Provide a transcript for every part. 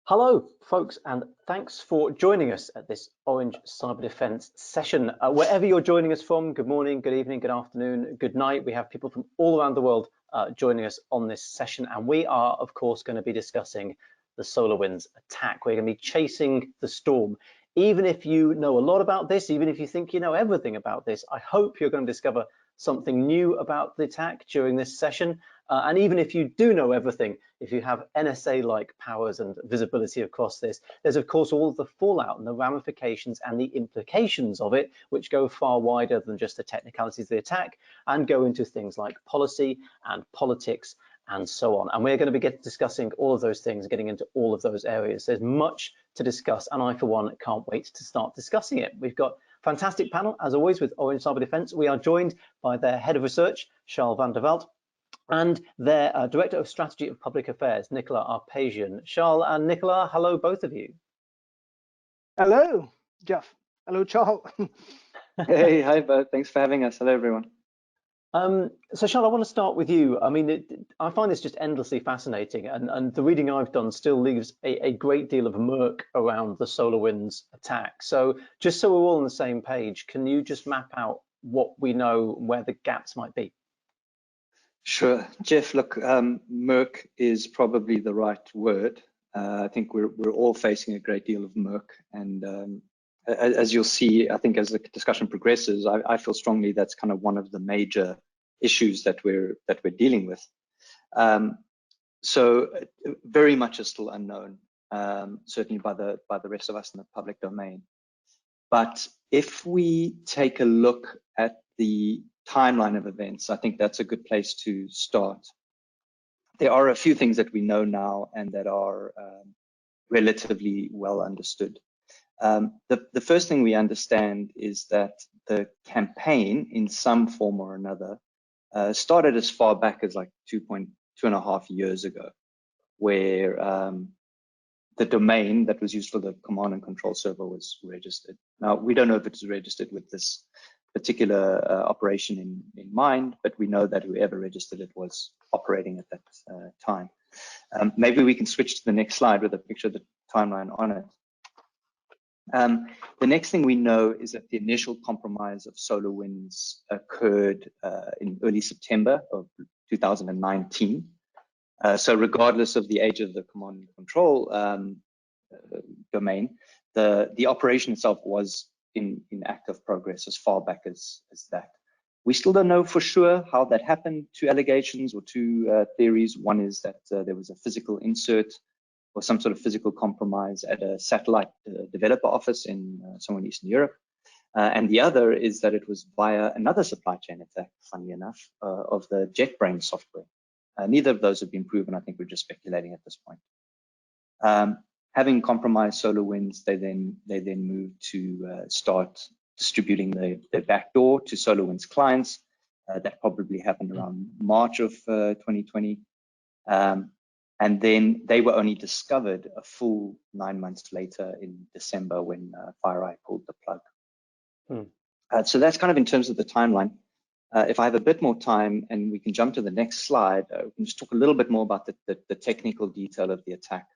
Hello, folks, and thanks for joining us at this Orange Cyber Defense session. Wherever you're joining us from, good morning, good evening, good afternoon, good night. We have people from all around the world joining us on this session, and we are, of course, going to be discussing the SolarWinds attack. We're going to be chasing the storm. Even if you know a lot about this, even if you think you know everything about this, I hope you're going to discover something new about the attack during this session. And even if you do know everything, if you have NSA-like powers and visibility across this, there's of course all of the fallout and the ramifications and the implications of it, which go far wider than just the technicalities of the attack and go into things like policy and politics and so on. And we're going to be discussing all of those things, getting into all of those areas. There's much to discuss, and I, for one, can't wait to start discussing it. We've got a fantastic panel, as always, with Orange Cyber Defense. We are joined by their head of research, Charl van der Veld, and their Director of Strategy of Public Affairs, Nicolas Arpagian. Charl and Nicolas, hello, both of you. Hello, Jeff. Hello, Charl. Hey, hi, Bo. Thanks for having us. Hello, everyone. So, Charl, I want to start with you. I mean, I find this just endlessly fascinating, and the reading I've done still leaves a great deal of murk around the SolarWinds attack. So, just so we're all on the same page, can you just map out what we know, where the gaps might be? Sure, Jeff. Look, murk is probably the right word. I think we're all facing a great deal of murk, and as you'll see, I think as the discussion progresses, I feel strongly that's kind of one of the major issues that we're dealing with. So very much is still unknown, certainly by the rest of us in the public domain. But if we take a look at the timeline of events, I think that's a good place to start. There are a few things that we know now and that are relatively well understood. The first thing we understand is that the campaign, in some form or another, started as far back as like 2.5 years ago, where the domain that was used for the command and control server was registered. Now, we don't know if it was registered with this particular operation in mind, but we know that whoever registered it was operating at that time. Maybe we can switch to the next slide with a picture of the timeline on it. The next thing we know is that the initial compromise of SolarWinds occurred in early September of 2019. So regardless of the age of the command and control domain, the operation itself was in active progress as far back as that. We still don't know for sure how that happened. Two allegations or two theories. One is that there was a physical insert or some sort of physical compromise at a satellite developer office in somewhere in Eastern Europe. And the other is that it was via another supply chain attack, funny enough, of the JetBrains software. Neither of those have been proven. I think we're just speculating at this point. Having compromised SolarWinds, they then moved to start distributing their backdoor to SolarWinds clients. That probably happened around March of 2020. And then they were only discovered a full 9 months later in December when FireEye pulled the plug. So that's kind of in terms of the timeline. If I have a bit more time and we can jump to the next slide, we can just talk a little bit more about the technical detail of the attack.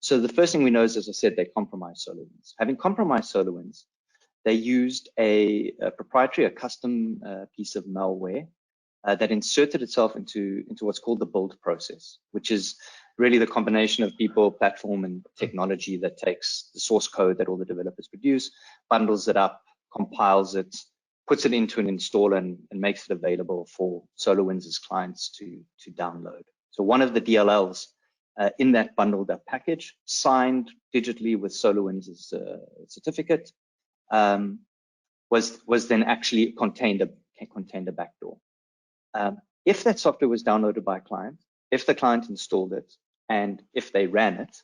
So the first thing we know is, as I said, they compromised SolarWinds. Having compromised SolarWinds, they used a proprietary, a custom piece of malware that inserted itself into what's called the build process, which is really the combination of people, platform, and technology that takes the source code that all the developers produce, bundles it up, compiles it, puts it into an installer, and makes it available for SolarWinds' clients to download. So one of the DLLs in that bundled up package, signed digitally with SolarWinds' certificate, was then actually contained a backdoor. If that software was downloaded by a client, if the client installed it, and if they ran it,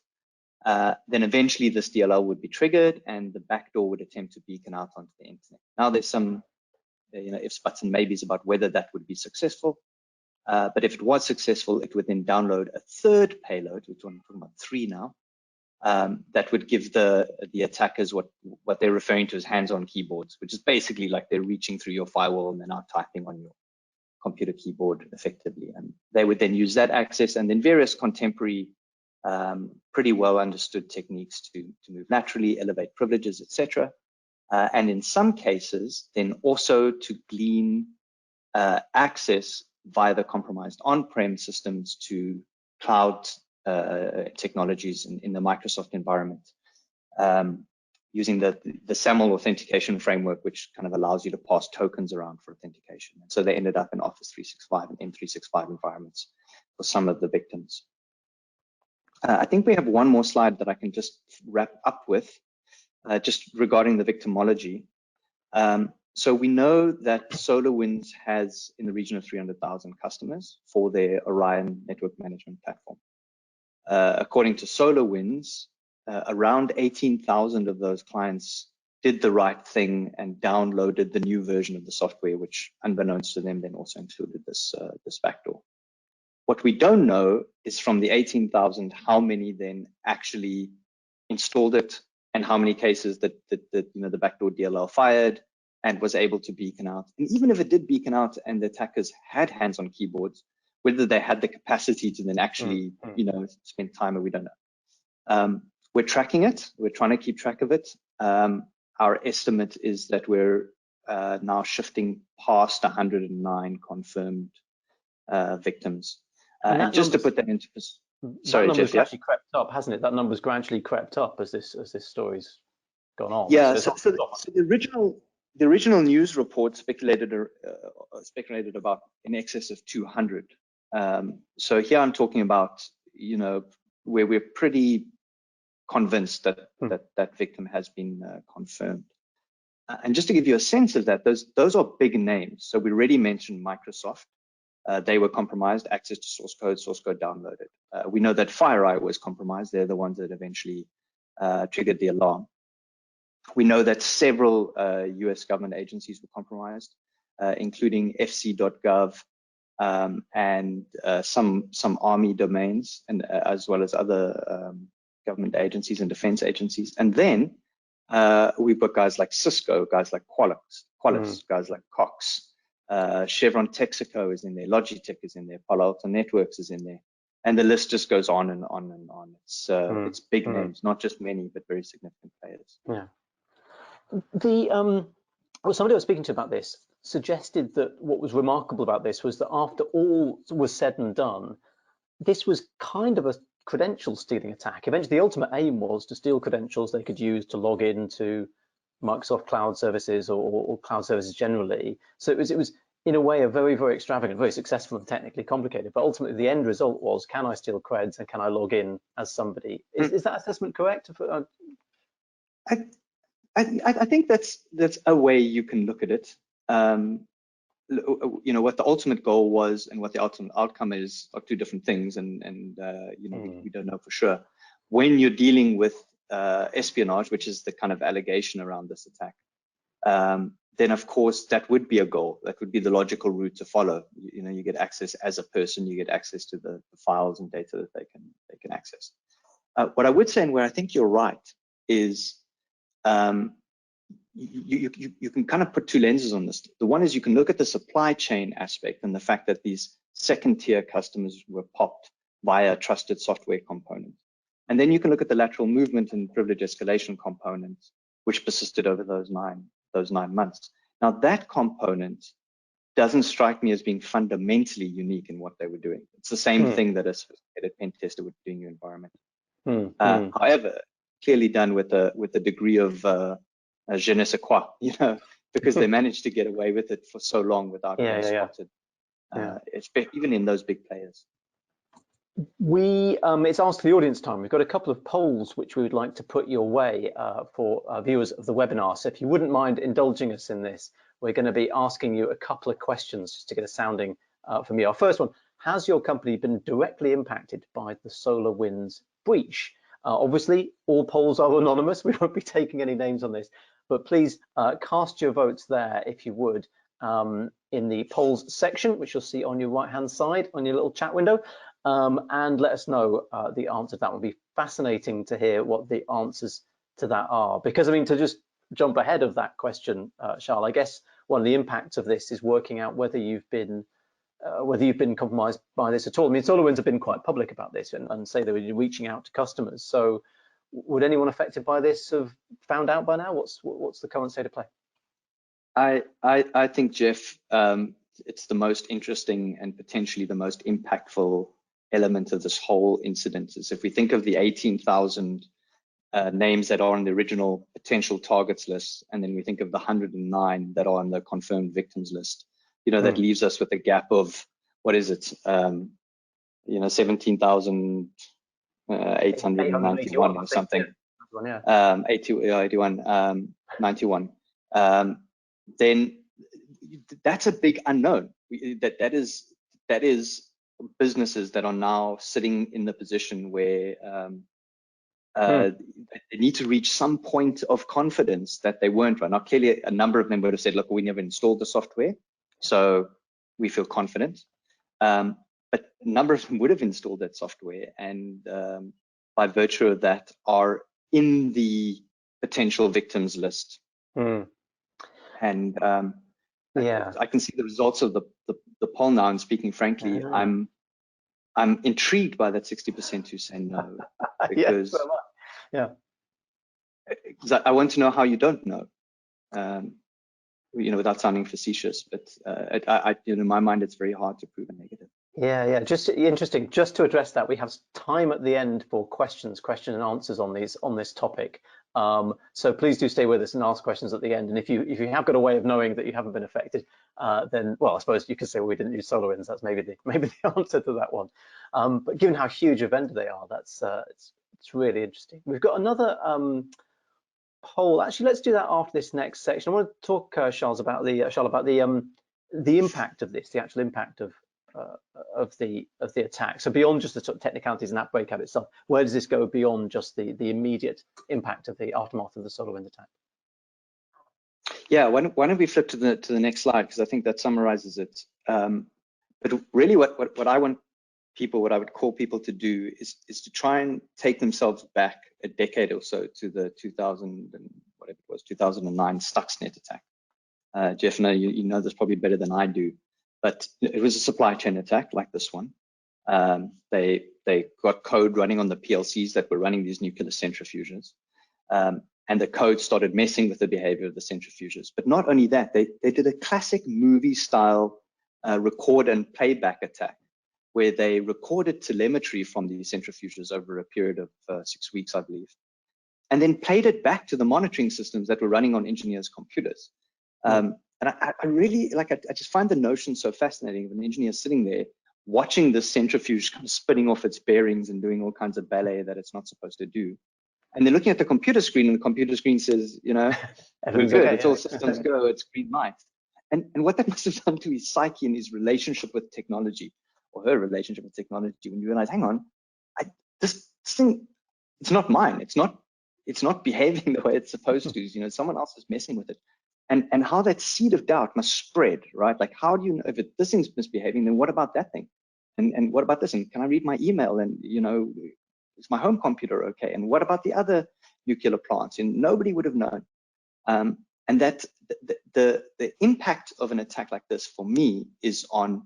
then eventually this DLL would be triggered and the backdoor would attempt to beacon out onto the internet. Now there's some ifs, buts, and maybes about whether that would be successful. But if it was successful, it would then download a third payload, which I'm talking about 3 now, that would give the attackers what they're referring to as hands-on keyboards, which is basically like they're reaching through your firewall and they're now typing on your computer keyboard effectively. And they would then use that access, and then various contemporary pretty well understood techniques to move laterally, elevate privileges, etc. And in some cases, then also to glean access via the compromised on-prem systems to cloud technologies in the Microsoft environment, using the SAML authentication framework, which kind of allows you to pass tokens around for authentication. And so they ended up in Office 365 and M365 environments for some of the victims. I think we have one more slide that I can just wrap up with, just regarding the victimology. So we know that SolarWinds has in the region of 300,000 customers for their Orion network management platform. According to SolarWinds, around 18,000 of those clients did the right thing and downloaded the new version of the software, which unbeknownst to them then also included this backdoor. What we don't know is from the 18,000, how many then actually installed it, and how many cases that the backdoor DLL fired and was able to beacon out. And even if it did beacon out and the attackers had hands on keyboards, whether they had the capacity to then actually, spend time, or we don't know. We're tracking it. We're trying to keep track of it. Our estimate is that we're now shifting past 109 confirmed victims. And just to put that into perspective, sorry, that number's Jeff, actually crept up, hasn't it? That number's gradually crept up as this story's gone on. Yeah. So the original news report speculated about in excess of 200. So here I'm talking about, where we're pretty convinced that that victim has been confirmed. And just to give you a sense of that, those are big names. So we already mentioned Microsoft. They were compromised, access to source code downloaded. We know that FireEye was compromised. They're the ones that eventually triggered the alarm. We know that several US government agencies were compromised, including fc.gov and some army domains, and as well as other government agencies and defense agencies. And then we've got guys like Cisco, guys like Qualys, guys like Cox. Chevron Texaco is in there, Logitech is in there, Palo Alto Networks is in there, and the list just goes on and on and on. It's big names, not just many, but very significant players. Yeah. Somebody I was speaking to about this suggested that what was remarkable about this was that after all was said and done, this was kind of a credential stealing attack. Eventually, the ultimate aim was to steal credentials they could use to log into Microsoft cloud services or cloud services generally. So it was in a way a very, very extravagant, very successful and technically complicated, but ultimately the end result was, can I steal creds and can I log in as somebody? Is that assessment correct? I think that's a way you can look at it. What the ultimate goal was and what the ultimate outcome is are two different things, and we don't know for sure. When you're dealing with espionage, which is the kind of allegation around this attack, then of course that would be a goal. That would be the logical route to follow. You get access as a person, you get access to the files and data that they can access. What I would say, and where I think you're right, is you can kind of put two lenses on this. The one is you can look at the supply chain aspect and the fact that these second-tier customers were popped via a trusted software component. And then you can look at the lateral movement and privilege escalation component, which persisted over those nine months. Now, that component doesn't strike me as being fundamentally unique in what they were doing. It's the same thing that a sophisticated pen tester would do in your environment. However, clearly done with a degree of je ne sais quoi, because they managed to get away with it for so long without being spotted. Even in those big players. It's Ask the Audience time. We've got a couple of polls which we would like to put your way for viewers of the webinar. So if you wouldn't mind indulging us in this, we're going to be asking you a couple of questions just to get a sounding from you. Our first one: has your company been directly impacted by the SolarWinds breach? Obviously, all polls are anonymous. We won't be taking any names on this, but please cast your votes there if you would in the polls section, which you'll see on your right-hand side on your little chat window. And let us know the answer to that. Would be fascinating to hear what the answers to that are, because I mean, to just jump ahead of that question, Charl, I guess one of the impacts of this is working out whether you've been whether you've been compromised by this at all. I mean, SolarWinds have been quite public about this and say they were reaching out to customers. So would anyone affected by this have found out by now? What's the current state of play? I think, Jeff, it's the most interesting and potentially the most impactful element of this whole incident. Is if we think of the 18,000 names that are on the original potential targets list, and then we think of the 109 that are on the confirmed victims list, that leaves us with a gap of, what is it, 17,891 or something. Yeah. 81, 91. Then that's a big unknown. That is businesses that are now sitting in the position where they need to reach some point of confidence that they weren't right. Now, clearly, a number of them would have said, look, we never installed the software, so we feel confident. But a number of them would have installed that software, and by virtue of that are in the potential victims list. And yeah, I can see the results of the poll now, and speaking frankly, I'm intrigued by that 60% who say no, because I want to know how you don't know, without sounding facetious, but in my mind, it's very hard to prove a negative. Yeah, just interesting. Just to address that, we have time at the end for question and answers on this topic. So please do stay with us and ask questions at the end. And if you have got a way of knowing that you haven't been affected, then, well, I suppose you could say, well, we didn't use SolarWinds. That's maybe the answer to that one. But given how huge a vendor they are, that's it's really interesting. We've got another poll. Actually, let's do that after this next section. I want to talk, Charles, about the impact of this, the actual impact of the attack. So beyond just the sort of technicalities and that breakout itself, where does this go beyond just the immediate impact of the aftermath of the SolarWinds attack? Yeah, why don't we flip to the next slide, because I think that summarizes it. But really, what I want people, what I would call people to do is to try and take themselves back a decade or so to the 2009 Stuxnet attack. Jeff, you know this probably better than I do. But it was a supply chain attack like this one. They got code running on the PLCs that were running these nuclear centrifuges. And the code started messing with the behavior of the centrifuges. But not only that, they did a classic movie style record and playback attack, where they recorded telemetry from these centrifuges over a period of 6 weeks, I believe, and then played it back to the monitoring systems that were running on engineers' computers. And I really I just find the notion so fascinating of an engineer sitting there watching this centrifuge kind of spinning off its bearings and doing all kinds of ballet that it's not supposed to do. And then looking at the computer screen, and the computer screen says, we're good, okay, it's all systems go, it's green light. And what that must have done to his psyche and his relationship with technology, or her relationship with technology, when you realize, hang on, this thing, it's not mine. It's not behaving the way it's supposed to. Someone else is messing with it. And how that seed of doubt must spread, right? Like, how do you know if this thing's misbehaving, then what about that thing? And what about this? And can I read my email? And, is my home computer okay? And what about the other nuclear plants? And nobody would have known. And that the impact of an attack like this, for me, is on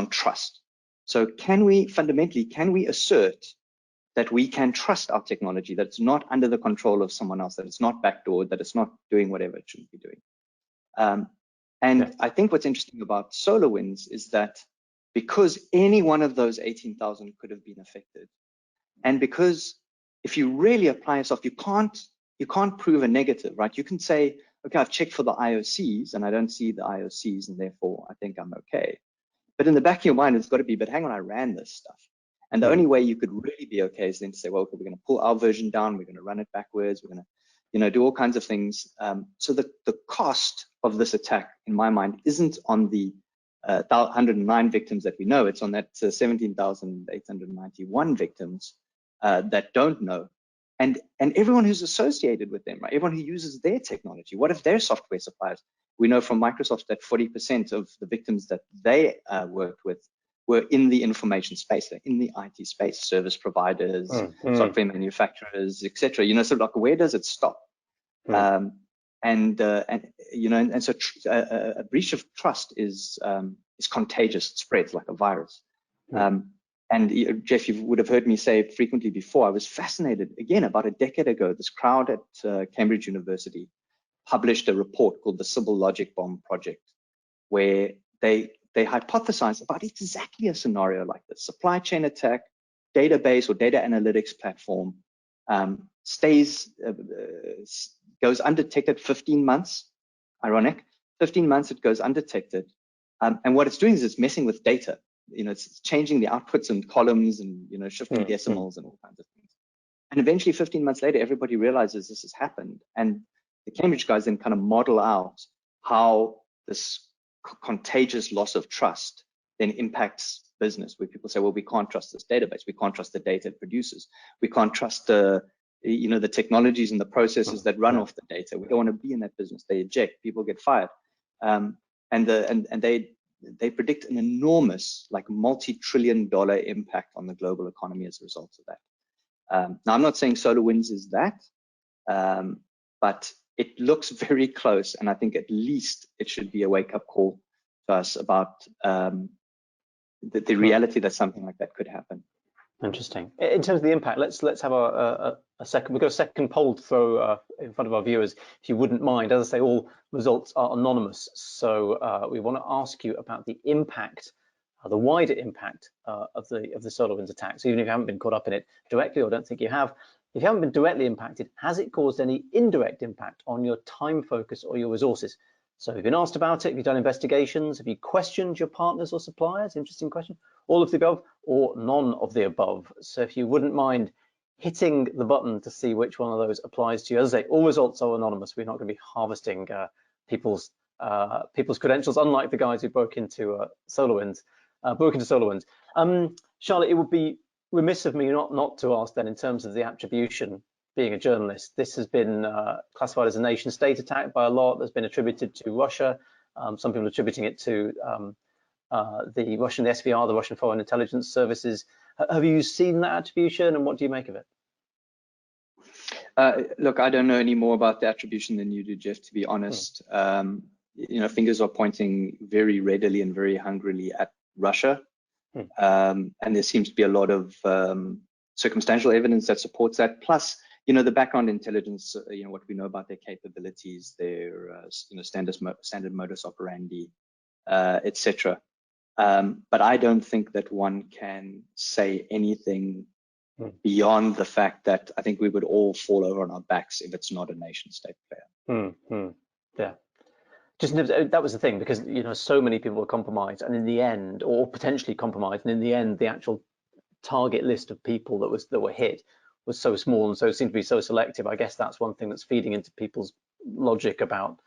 trust. So can we assert that we can trust our technology, that it's not under the control of someone else, that it's not backdoored, that it's not doing whatever it shouldn't be doing? I think what's interesting about SolarWinds is that because any one of those 18,000 could have been affected, and because if you really apply yourself, you can't prove a negative, right? You can say, okay, I've checked for the IOCs and I don't see the IOCs, and therefore I think I'm okay. But in the back of your mind, it's got to be, but hang on, I ran this stuff. And the only way you could really be okay is then to say, well, okay, we're going to pull our version down, we're going to run it backwards, we're going to, do all kinds of things. So the cost of this attack, in my mind, isn't on the 109 victims that we know. It's on that 17,891 victims that don't know, and everyone who's associated with them, right? Everyone who uses their technology. What if their software suppliers? We know from Microsoft that 40% of the victims that they worked with were in the information space, they're in the IT space, service providers, software manufacturers, etc. So like, where does it stop? And and you know, and so a breach of trust is contagious. It spreads like a virus. And Jeff, you would have heard me say frequently before, I was fascinated, again, about a decade ago, this crowd at Cambridge University published a report called the Sybil Logic Bomb Project, where they hypothesized about exactly a scenario like this. Supply chain attack, database or data analytics platform goes undetected 15 months, ironic, 15 months it goes undetected. And what it's doing is it's messing with data. You know, it's changing the outputs and columns and, you know, shifting decimals and all kinds of things. And eventually 15 months later, everybody realizes this has happened. And the Cambridge guys then kind of model out how this contagious loss of trust then impacts business, where people say, well, we can't trust this database. We can't trust the data it produces. We can't trust the, you know, the technologies and the processes that run off the data. We don't want to be in that business. They eject, people get fired. And they predict an enormous, like multi-trillion-dollar impact on the global economy as a result of that. Now, I'm not saying SolarWinds is that, but it looks very close, and I think at least it should be a wake-up call to us about the reality that something like that could happen. Interesting. In terms of the impact, let's have a second. We've got a second poll to throw in front of our viewers, if you wouldn't mind. As I say, all results are anonymous, so we want to ask you about the impact, the wider impact of the SolarWinds attack. So even if you haven't been caught up in it directly, or don't think you have, if you haven't been directly impacted, has it caused any indirect impact on your time focus or your resources? So have you been asked about it? Have you done investigations? Have you questioned your partners or suppliers? Interesting question. All of the above or none of the above. So if you wouldn't mind hitting the button to see which one of those applies to you. As I say, all results are anonymous. We're not going to be harvesting people's credentials, unlike the guys who broke into SolarWinds. Charlotte, it would be remiss of me not to ask then, in terms of the attribution. Being a journalist, this has been classified as a nation state attack by a lot. That's been attributed to Russia. Some people attributing it to the Russian SVR, the Russian Foreign Intelligence Services. Have you seen that attribution, and what do you make of it? Look, I don't know any more about the attribution than you do, Jeff, to be honest. You know, fingers are pointing very readily and very hungrily at Russia. And there seems to be a lot of circumstantial evidence that supports that. Plus, you know, the background intelligence, you know, what we know about their capabilities, their you know, standard modus operandi, etc. But I don't think that one can say anything beyond the fact that I think we would all fall over on our backs if it's not a nation state player. Yeah. Just that was the thing, because, you know, so many people were compromised, and in the end, or potentially compromised, and in the end, the actual target list of people that were hit was so small, and so seemed to be so selective. I guess that's one thing that's feeding into people's logic about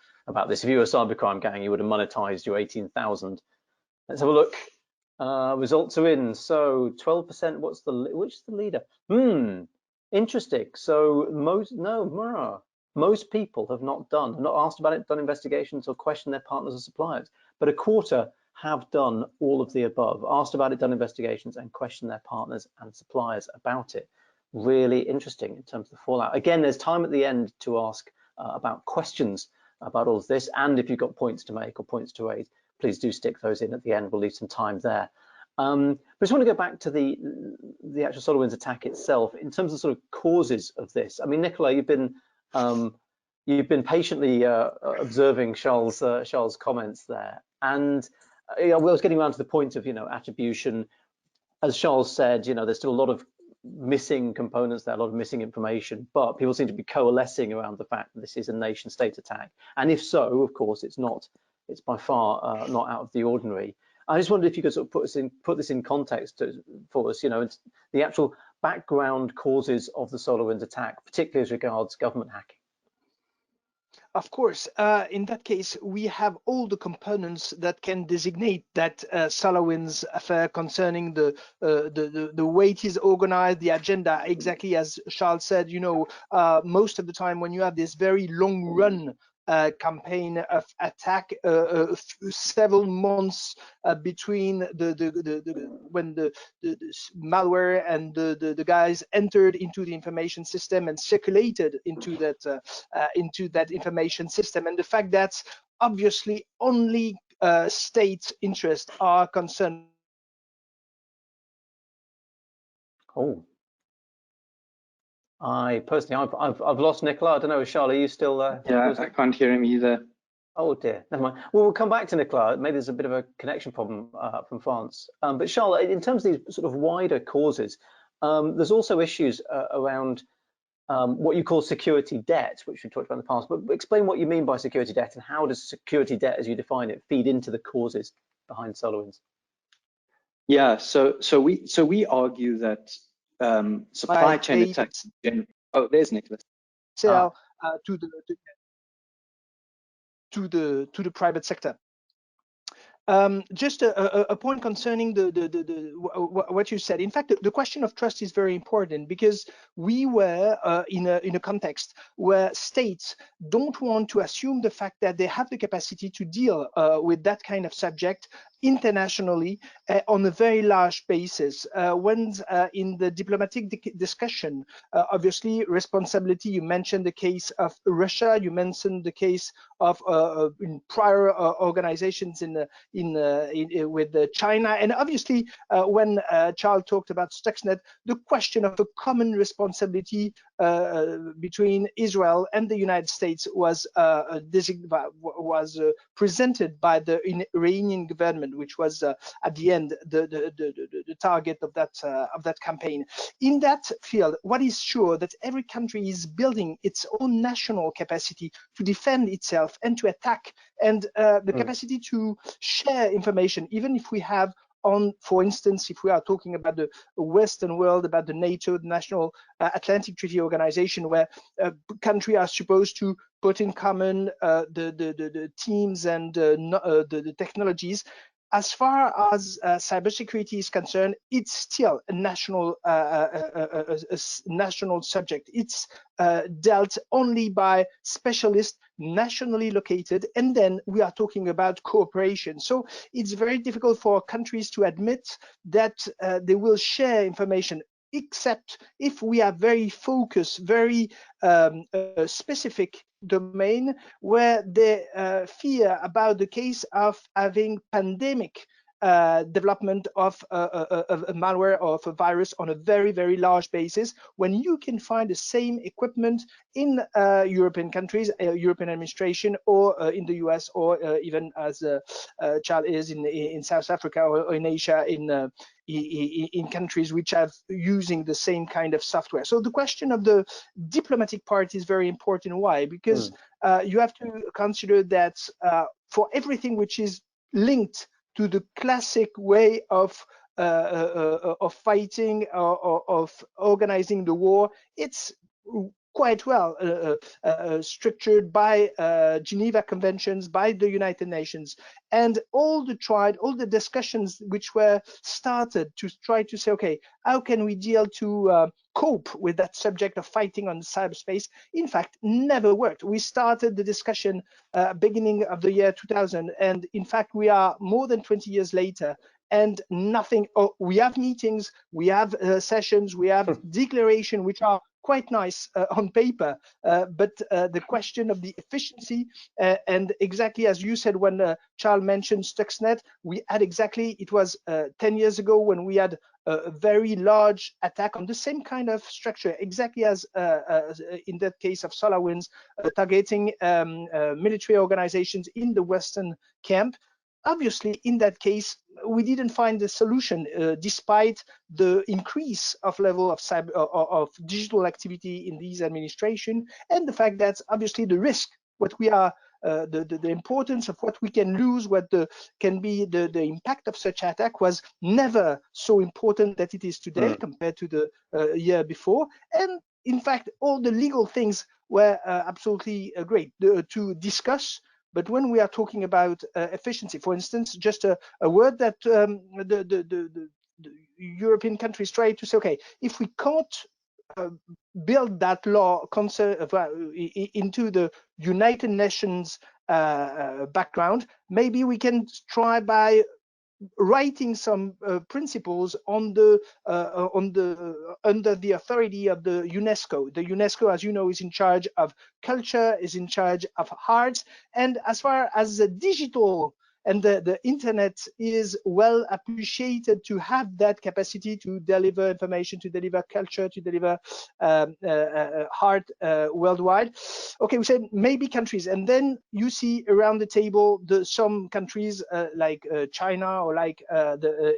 this. If you were a cybercrime gang, you would have monetized your 18,000. Let's have a look. Results are in. So 12%. Which is the leader? Interesting. So most people have not asked about it, done investigations, or questioned their partners or suppliers, but a quarter have done all of the above, asked about it, done investigations, and questioned their partners and suppliers about it. Really interesting in terms of the fallout. Again, there's time at the end to ask about questions about all of this, and if you've got points to make or points to raise, please do stick those in at the end. We'll leave some time there. But I just want to go back to the actual SolarWinds attack itself in terms of sort of causes of this. I mean, Nicolas, you've been patiently observing Charl's comments there, and I was getting around to the point of, you know, attribution. As Charles said, you know, there's still a lot of missing components there, a lot of missing information, but people seem to be coalescing around the fact that this is a nation state attack. And if so, of course, it's by far not out of the ordinary. I just wondered if you could sort of put this in context for us, you know, the actual background causes of the SolarWinds attack, particularly as regards government hacking. Of course, in that case, we have all the components that can designate that SolarWinds affair concerning the way it is organized, the agenda. Exactly as Charles said, you know, most of the time when you have this very long run campaign of attack, several months between when the malware and the guys entered into the information system and circulated into that information system, and the fact that obviously only state interests are concerned. Oh, I've lost Nicolas. I don't know, Charl, are you still there? Yeah, I can't hear him either. Oh dear, never mind. Well, we'll come back to Nicolas. Maybe there's a bit of a connection problem from France. But Charl, in terms of these sort of wider causes, there's also issues around what you call security debt, which we talked about in the past. But explain what you mean by security debt, and how does security debt, as you define it, feed into the causes behind SolarWinds? Yeah, so we argue that supply chain attacks. Oh, there's Nicolas. Sell to the private sector. Just a point concerning what you said. In fact, the question of trust is very important, because we were in a context where states don't want to assume the fact that they have the capacity to deal with that kind of subject internationally on a very large basis. When in the diplomatic discussion, obviously responsibility, you mentioned the case of Russia, you mentioned the case of in prior organizations with China, and obviously when Charl talked about Stuxnet, the question of a common responsibility between Israel and the United States was presented by the Iranian government, which was at the end the target of that campaign. In that field, what is sure that every country is building its own national capacity to defend itself and to attack, and the capacity to share information, even if we have for instance, if we are talking about the Western world, about the NATO, the National Atlantic Treaty Organization, where countries are supposed to put in common the teams and the technologies. As far as cybersecurity is concerned, it's still a national subject. It's dealt only by specialists nationally located, and then we are talking about cooperation. So it's very difficult for countries to admit that they will share information, except if we are very focused, very specific domain where they fear about the case of having pandemic development of a malware or of a virus on a very, very large basis, when you can find the same equipment in European countries, European administration, or in the US, or even as Charl is in South Africa, or in Asia, in countries which are using the same kind of software. So the question of the diplomatic part is very important. Why? Because you have to consider that for everything which is linked to the classic way of fighting or of organizing the war, it's quite well structured by Geneva Conventions, by the United Nations, and all the discussions which were started to try to say, okay, how can we deal to cope with that subject of fighting on cyberspace, in fact, never worked. We started the discussion beginning of the year 2000, and in fact, we are more than 20 years later, and nothing. We have meetings, we have sessions, we have declaration, which are quite nice on paper, but the question of the efficiency, and exactly as you said when Charl mentioned Stuxnet, we had it was 10 years ago when we had a very large attack on the same kind of structure, exactly as in that case of SolarWinds, targeting military organizations in the Western camp. Obviously, in that case, we didn't find the solution, despite the increase of level of digital activity in these administration, and the fact that obviously the risk, what we are, the importance of what we can lose, what can be the impact of such attack was never so important that it is today compared to the year before. And in fact, all the legal things were absolutely great to discuss. But when we are talking about efficiency, for instance, just a word that the European countries try to say, okay, if we can't build that law into the United Nations background, maybe we can try by writing some principles on the under the authority of the UNESCO. The UNESCO, as you know, is in charge of culture, is in charge of arts, and as far as the digital and the internet is well appreciated to have that capacity to deliver information, to deliver culture, to deliver art worldwide. Okay, we said maybe countries, and then you see around the table some countries like China or like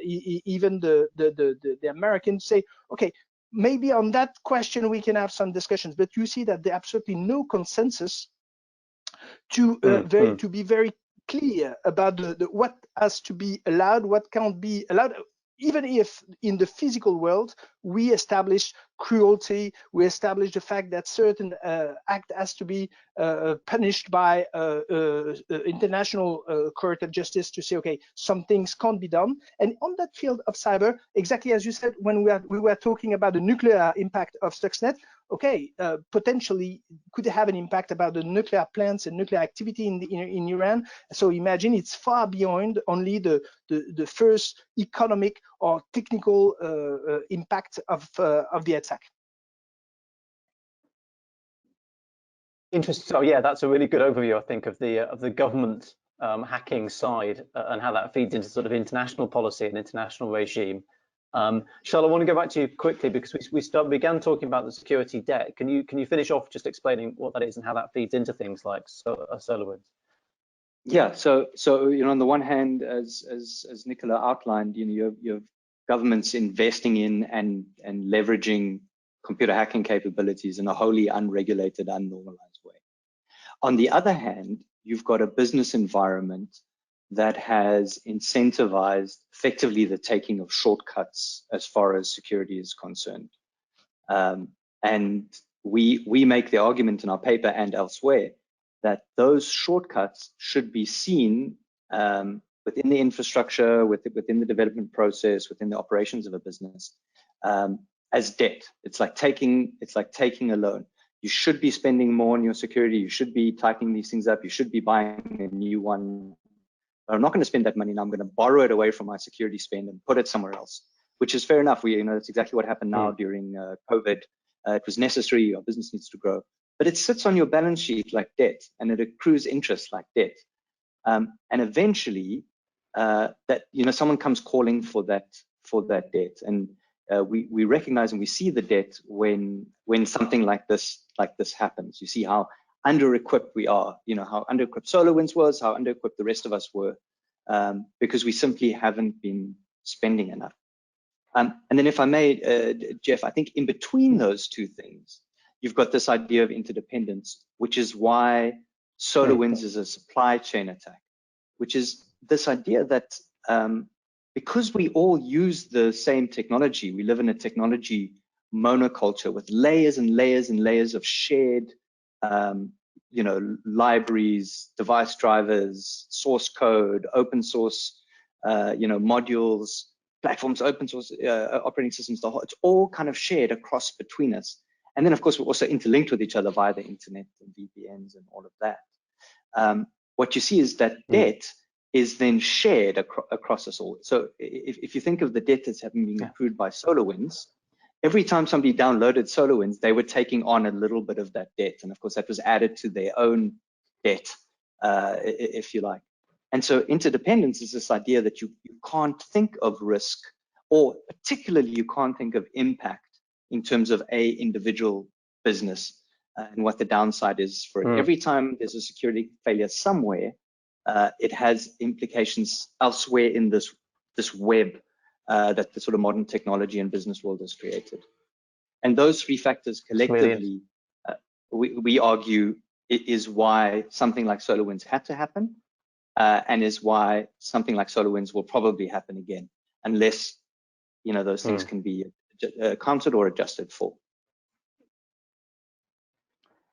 even the Americans say, okay, maybe on that question we can have some discussions, but you see that there's absolutely no consensus to be very clear about what has to be allowed, what can't be allowed, even if in the physical world we establish cruelty, we establish the fact that certain act has to be punished by international court of justice to say, okay, some things can't be done. And on that field of cyber, exactly as you said, when we were talking about the nuclear impact of Stuxnet, okay, potentially could have an impact about the nuclear plants and nuclear activity in Iran. So imagine it's far beyond only the first economic or technical impact of the attack. Interesting. So yeah, that's a really good overview, I think, of the government hacking side and how that feeds into sort of international policy and international regime. Charl, I want to go back to you quickly because we began talking about the security debt. Can you finish off just explaining what that is and how that feeds into things like SolarWinds? Yeah. So on the one hand, as Nicolas outlined, you have governments investing in and leveraging computer hacking capabilities in a wholly unregulated, unnormalized way. On the other hand, you've got a business environment that has incentivized effectively the taking of shortcuts as far as security is concerned. And we make the argument in our paper and elsewhere that those shortcuts should be seen within the infrastructure, within the development process, within the operations of a business as debt. It's like taking a loan. You should be spending more on your security. You should be tightening these things up. You should be buying a new one. I'm not going to spend that money now. I'm going to borrow it away from my security spend and put it somewhere else, which is fair enough. That's exactly what happened now during COVID. It was necessary. Our business needs to grow, but it sits on your balance sheet like debt, and it accrues interest like debt. And eventually, someone comes calling for that debt, and we recognize and we see the debt when something like this happens. You see how under-equipped we are, how under-equipped SolarWinds was, how under-equipped the rest of us were, because we simply haven't been spending enough. And then if I may, Jeff, I think in between those two things, you've got this idea of interdependence, which is why SolarWinds is a supply chain attack, which is this idea that because we all use the same technology, we live in a technology monoculture with layers and layers and layers of shared libraries, device drivers, source code, open source, modules, platforms, open source operating systems. It's all kind of shared across between us. And then, of course, we're also interlinked with each other via the internet and VPNs and all of that. What you see is that debt is then shared across us all. So if you think of the debt that's having been accrued by SolarWinds, every time somebody downloaded SolarWinds, they were taking on a little bit of that debt. And of course, that was added to their own debt, if you like. And so interdependence is this idea that you can't think of risk, or particularly you can't think of impact in terms of a individual business and what the downside is for it. Every time there's a security failure somewhere, it has implications elsewhere in this web that the sort of modern technology and business world has created. And those three factors collectively, we argue, is why something like SolarWinds had to happen, and is why something like SolarWinds will probably happen again, unless those things can be counted or adjusted for.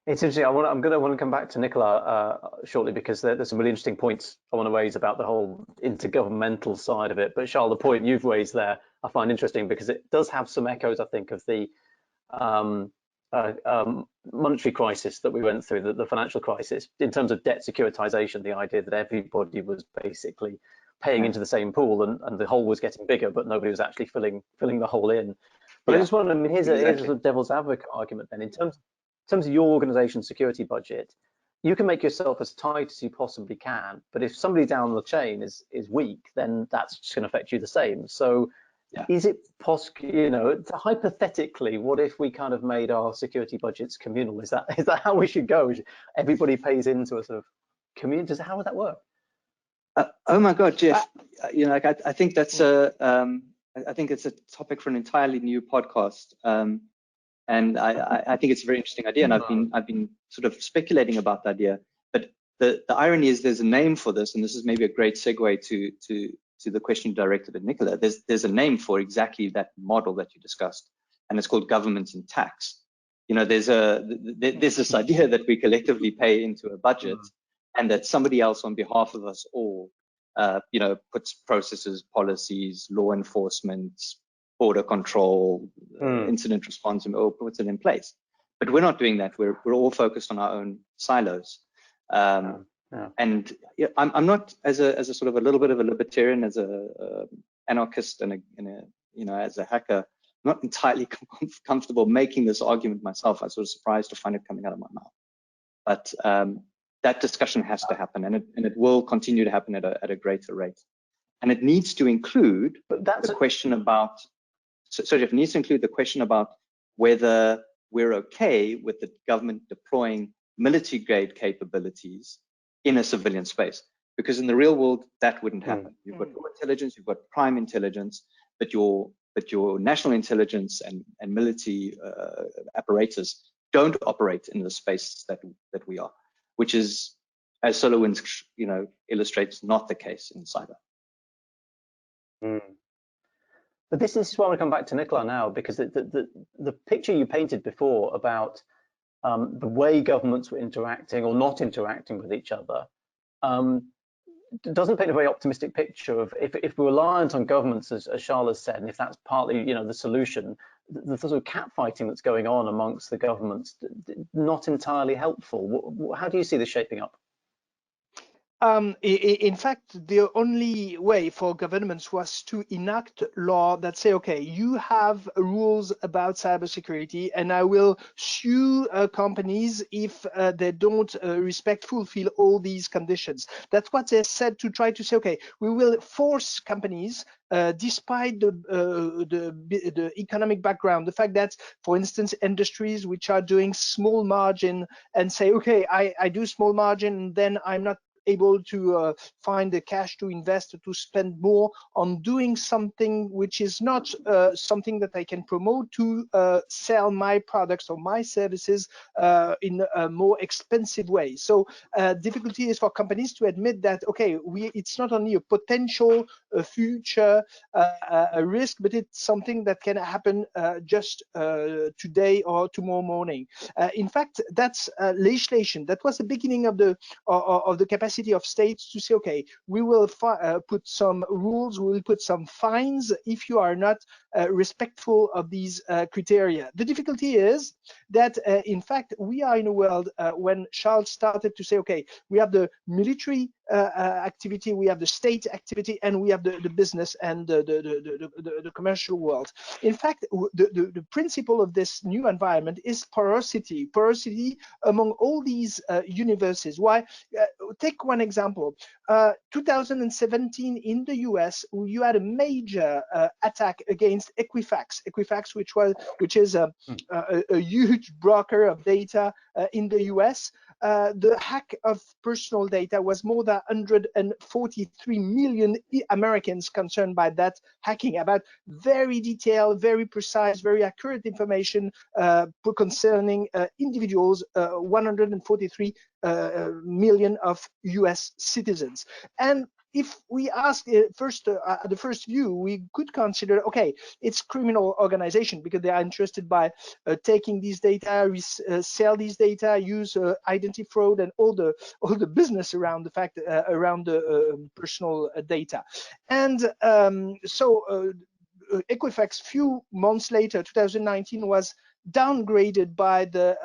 It's interesting. I'm going to want to come back to Nicolas shortly, because there's some really interesting points I want to raise about the whole intergovernmental side of it. But Charl, the point you've raised there, I find interesting because it does have some echoes, I think, of the monetary crisis that we went through, the financial crisis, in terms of debt securitization, the idea that everybody was basically paying into the same pool and the hole was getting bigger, but nobody was actually filling the hole in. But I just wonder, I mean, here's a sort of devil's advocate argument then. In terms of your organization's security budget, you can make yourself as tight as you possibly can, but if somebody down the chain is weak, then that's just going to affect you the same. So is it possible, you know, hypothetically, what if we kind of made our security budgets communal? Is that how we should go? Everybody pays into a sort of community. How would that work? Oh my God, Jeff, you know, like I think that's I think it's a topic for an entirely new podcast. And I think it's a very interesting idea, and I've been sort of speculating about the idea. But the irony is there's a name for this, and this is maybe a great segue to the question directed at Nicola. There's a name for exactly that model that you discussed, and it's called government and tax. You know, there's this idea that we collectively pay into a budget, and that somebody else on behalf of us all, you know, puts processes, policies, law enforcement, border control, incident response, or puts it in place. But we're not doing that. We're all focused on our own silos. And I'm not, as a sort of a little bit of a libertarian, as a anarchist and a you know, as a hacker, not entirely comfortable making this argument myself. I was sort of surprised to find it coming out of my mouth. But that discussion has to happen, and it will continue to happen at a greater rate. And it needs to include the question about, so Jeff, it needs to include the question about whether we're okay with the government deploying military grade capabilities in a civilian space. Because in the real world, that wouldn't happen. You've got your intelligence, you've got prime intelligence, but your national intelligence and military apparatus don't operate in the space that we are, which is, as SolarWinds, you know, illustrates, not the case in cyber. But this is why I want to come back to Nicolas now, because the picture you painted before about the way governments were interacting or not interacting with each other doesn't paint a very optimistic picture of if we're reliant on governments, as Charl has said, and if that's partly, you know, the solution, the sort of catfighting that's going on amongst the governments, not entirely helpful. How do you see this shaping up? In fact, the only way for governments was to enact law that say, okay, you have rules about cybersecurity, and I will sue companies if they don't fulfill all these conditions. That's what they said, to try to say, okay, we will force companies, despite the economic background, the fact that, for instance, industries which are doing small margin and say, okay, I do small margin, and then I'm not able to find the cash to invest, to spend more on doing something which is not something that I can promote, to sell my products or my services in a more expensive way. So difficulty is for companies to admit that, okay, it's not only a potential future a risk, but it's something that can happen just today or tomorrow morning. In fact, that's legislation. That was the beginning of the capacity of states to say, okay, we will put some rules, we will put some fines if you are not respectful of these criteria. The difficulty is that, in fact, we are in a world when Charl started to say, okay, we have the military activity, we have the state activity, and we have the business and the commercial world. In fact, the principle of this new environment is porosity among all these universes. Why? Take one example. 2017 in the US, you had a major attack against Equifax, which is a huge broker of data in the US. The hack of personal data was more than 143 million Americans concerned by that hacking, about very detailed, very precise, very accurate information concerning individuals, 143 million of US citizens. And if we ask at the first view, we could consider, okay, it's criminal organization because they are interested by taking these data, sell these data, use identity fraud, and all the business around the fact around the personal data. And so Equifax, few months later, 2019, was downgraded by the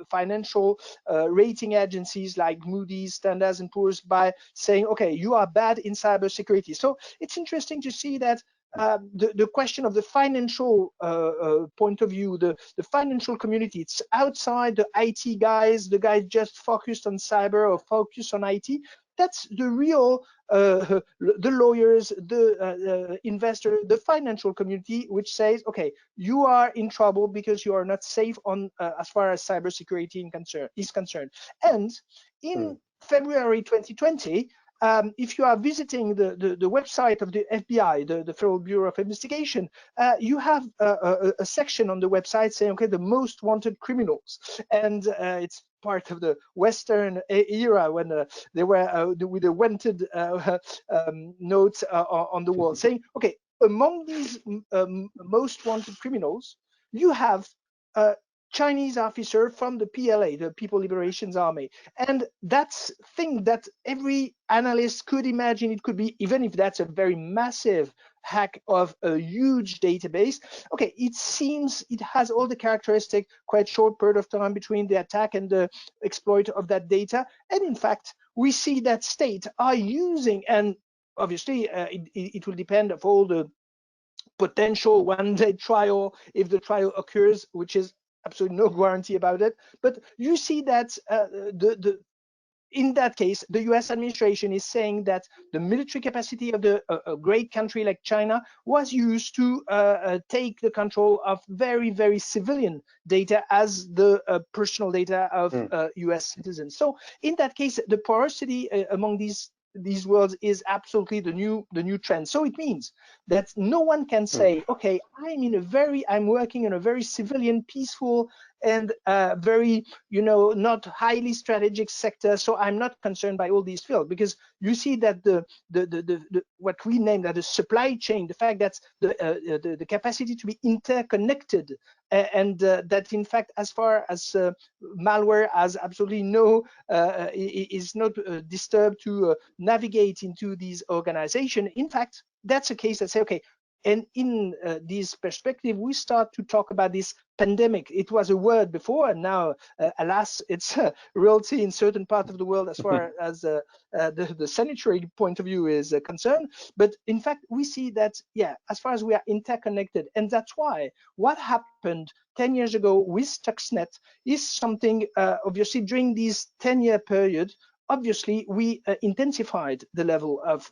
financial rating agencies like Moody's, Standard & Poor's, by saying, okay, you are bad in cybersecurity. So it's interesting to see that the question of the financial point of view, the financial community, it's outside the IT guys, the guys just focused on cyber or focused on IT. That's the real, the lawyers, the investor, the financial community, which says, okay, you are in trouble because you are not safe on as far as cybersecurity is concerned. And in February 2020, if you are visiting the website of the FBI, the Federal Bureau of Investigation, you have a section on the website saying, okay, the most wanted criminals. And it's part of the Western era when they were with the wanted notes on the wall saying, okay, among these most wanted criminals, you have Chinese officer from the PLA, the People Liberation Army. And that's thing that every analyst could imagine it could be, even if that's a very massive hack of a huge database. Okay, it seems it has all the characteristic, quite short period of time between the attack and the exploit of that data. And in fact, we see that state are using, and obviously it will depend of all the potential one-day trial, if the trial occurs, which is absolutely no guarantee about it. But you see that in that case, the US administration is saying that the military capacity of a great country like China was used to take the control of very, very civilian data as the personal data of US citizens. So in that case, the porosity among these worlds is absolutely the new trend. So it means that no one can say, okay, I'm working in a very civilian, peaceful, and very, not highly strategic sector, so I'm not concerned by all these fields, because you see that the what we named as the supply chain, the fact that the capacity to be interconnected, and that in fact, as far as malware has absolutely no is not disturbed to navigate into these organizations. In fact, that's a case that say, okay, and in this perspective, we start to talk about this pandemic. It was a word before, and now, alas, it's a reality in certain parts of the world as far as the sanitary point of view is concerned. But in fact, we see that, yeah, as far as we are interconnected, and that's why what happened 10 years ago with Stuxnet is something, obviously, during this 10-year period, obviously, we intensified the level of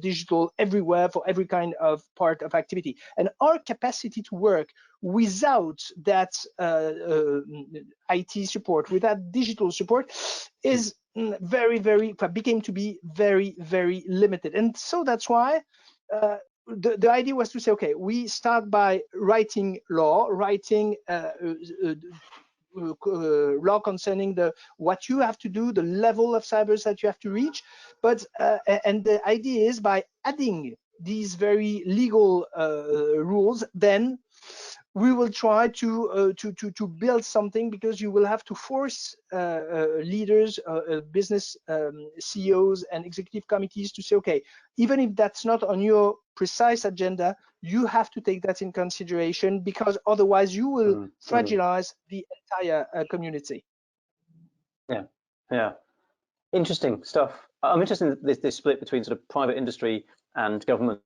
digital everywhere for every kind of part of activity. And our capacity to work without that IT support, without digital support, is became to be very, very limited. And so that's why the idea was to say, okay, we start by writing law, law concerning what you have to do, the level of cybers that you have to reach, but and the idea is by adding these very legal rules, then we will try to build something, because you will have to force leaders, business CEOs and executive committees to say, okay, even if that's not on your precise agenda, you have to take that in consideration, because otherwise you will fragilize the entire community. Yeah. Interesting stuff. I'm interested in this split between sort of private industry and government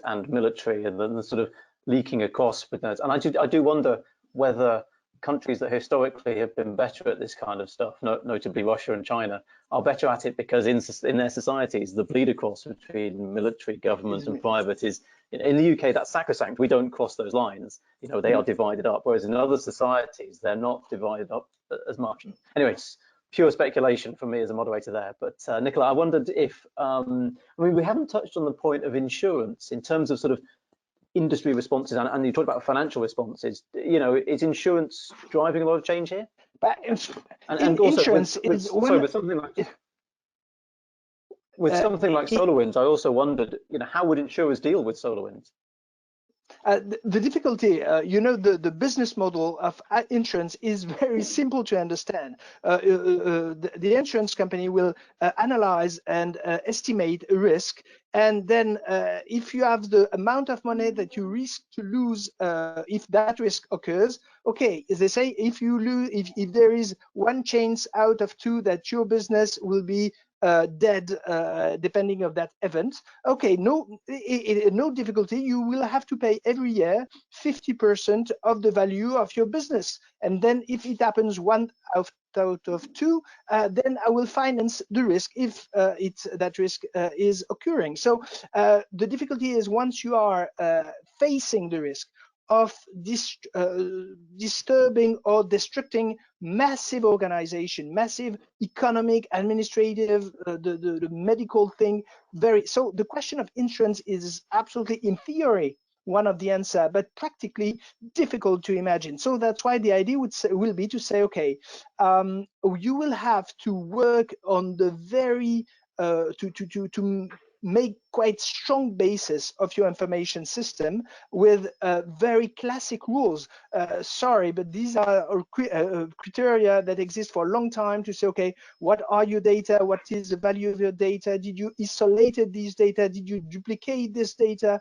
and military, and the sort of leaking across with those. And I do wonder whether countries that historically have been better at this kind of stuff, notably Russia and China, are better at it because in their societies, the bleed across between military, government and private is, in the UK, that's sacrosanct. We don't cross those lines. They are divided up, whereas in other societies, they're not divided up as much. Anyways, pure speculation from me as a moderator there. But Nicolas, I wondered if, we haven't touched on the point of insurance in terms of sort of industry responses, and you talked about financial responses. Is insurance driving a lot of change here? But and also insurance with something like SolarWinds, I also wondered, how would insurers deal with SolarWinds? The difficulty, the business model of insurance is very simple to understand. The insurance company will analyze and estimate a risk, and then if you have the amount of money that you risk to lose if that risk occurs, okay, they say if you lose, if there is one chance out of two that your business will be dead depending of that event, okay, no difficulty, you will have to pay every year 50% of the value of your business, and then if it happens one out of two, then I will finance the risk if that risk is occurring. So the difficulty is once you are facing the risk of disturbing or destructing massive organization, massive economic, administrative, the medical thing. So the question of insurance is absolutely, in theory, one of the answer, but practically difficult to imagine. So that's why the idea will be to say, okay, you will have to work on the very to make quite strong basis of your information system with very classic rules. Sorry, but these are criteria that exist for a long time to say, okay, what are your data? What is the value of your data? Did you isolated these data? Did you duplicate this data?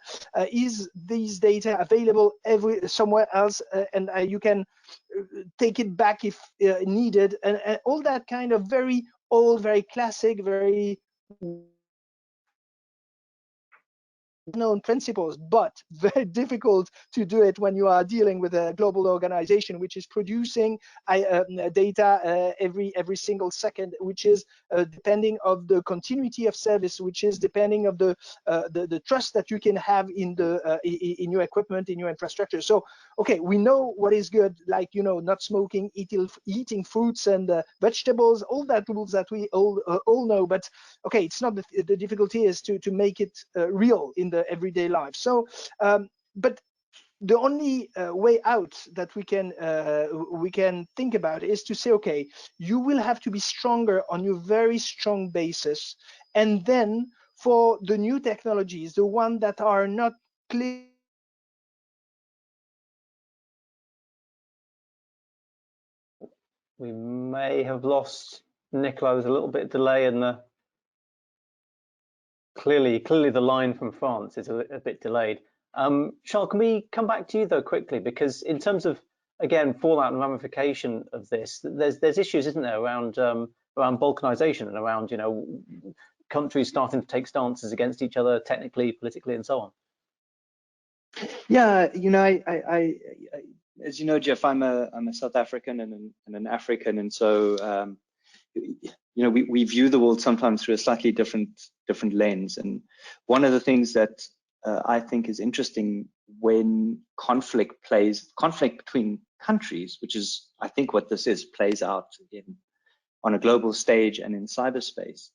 Is these data available somewhere else? And you can take it back if needed, and all that kind of very old, very classic, very known principles, but very difficult to do it when you are dealing with a global organization which is producing data every single second, which is depending of the continuity of service, which is depending of the trust that you can have in your equipment, in your infrastructure. So okay, we know what is good, like not smoking, eating fruits and vegetables, all that rules that we all know, but okay, it's not the difficulty is to make it real in the everyday life. So but the only way out that we can think about is to say, okay, you will have to be stronger on your very strong basis, and then for the new technologies, the one that are not clear. We may have lost Nicolas. There's a little bit of delay in the clearly the line from France is a bit delayed. Charl, can we come back to you though quickly, because in terms of, again, fallout and ramification of this, there's issues, isn't there, around balkanization and around countries starting to take stances against each other technically, politically, and so on. Yeah, I as you know, Jeff, I'm a South African and an African, and so we view the world sometimes through a slightly different lens. And one of the things that I think is interesting when conflict between countries, which is I think what this is, plays out on a global stage and in cyberspace,